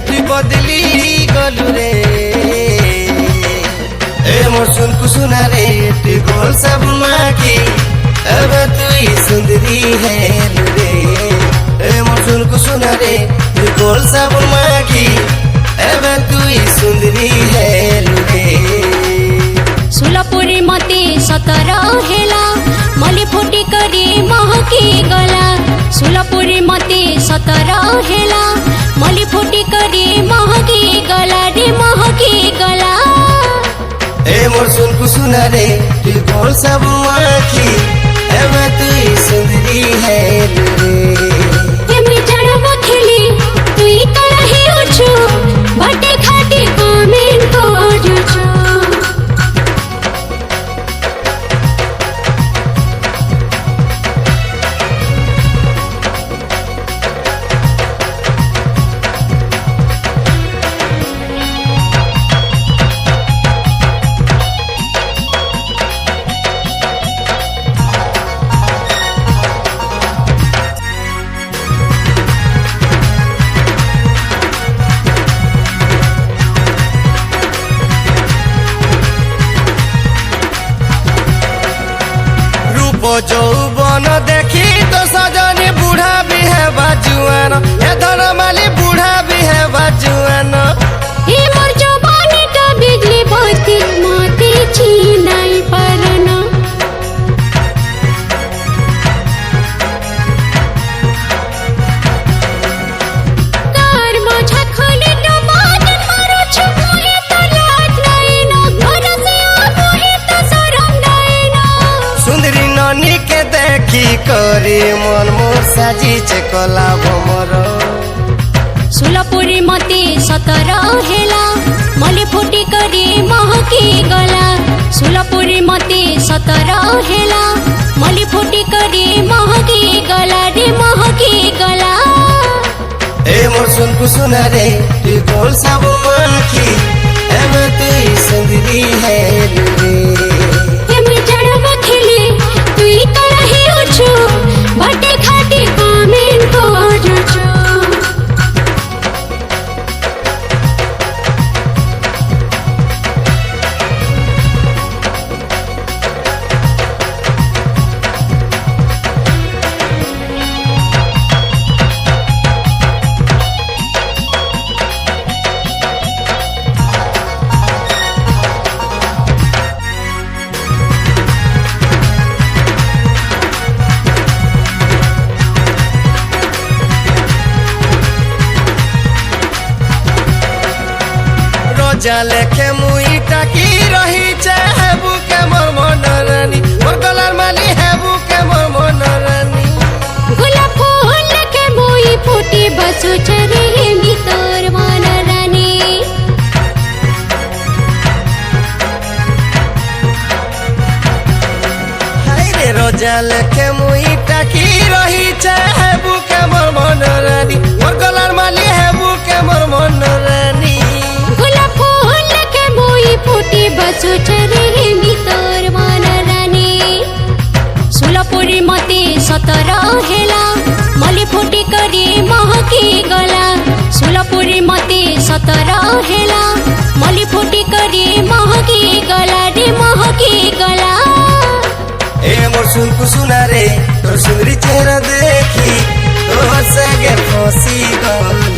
তুই বদলি গলু রে এ মোর সুন কুসুনা রে তুই গোল সব মাখি अब তুই সুন্দরী হেলু রে এ মোর সুন কুসুনা রে তুই গোল সব মাখি अब তুই সুন্দরী হেলু রে सुलपुरी मते सतर हेला मली फुटी करी महकी गला सुलपुरी मते सतर हेला मली फुटी करी महकी गला रे महकी गला ए मोर सुन कुसुना रे तुई गोल सब माखी अब तुई सुंदरी है रे एमि जड़वा खेली तुई कलही उछु बटे खाटी कमेंट करछु যৌবন দেখি তো সজনী বুড়া भी है बाजुआन ए धरमाली बुढ़ा भी है बाजुआन ए मोर जवानी का बिजली बत्ती मोती छीनाई परना कार माझा खोली टमाटर मारो छुपोए तो लाज नहीं ना घर से आबोए तो शरम नहीं ना सुंदरी ननी के देखी करी मन मोर साजिचे कला भमर सुलपुरी मते सतर हेला मली फुटी करी महकी गला सुलपुरी मते सतर हेला मली फुटी करी महकी गला रे महकी गला ए मोर सुन कुसुना रे तुई गोल सब माखी अब तुई सुंदरी है रे एमि जड़वा खेली तुई कलही उछु बटे खाटी कमेंट करछु रोजा लेखे मुई टाकी रही चाहे बुके मोर मनरानी मोर गलार माली है बुके मोर मनरानी गुलाब फूल के मोई फूटी बसु चरे भीतर मन रानी हाय रे रोजा लेखे मुई टाकी रही चाहे बुके मोर मनरानी मोर गलार माली है बुके मोर मनरानी गुलाब फूल के मोई फूटी बसु चरे भीतर मन रानी सुलपुरी मते सतर हेला मली फुटी करी महकी गला सुलपुरी मते सतर हेला मली फुटी करी महकी गला रे महकी गला ए मोर सुन कुसुना रे तोर सुंदरी चेहरा देखी तो हंस के फंसी गल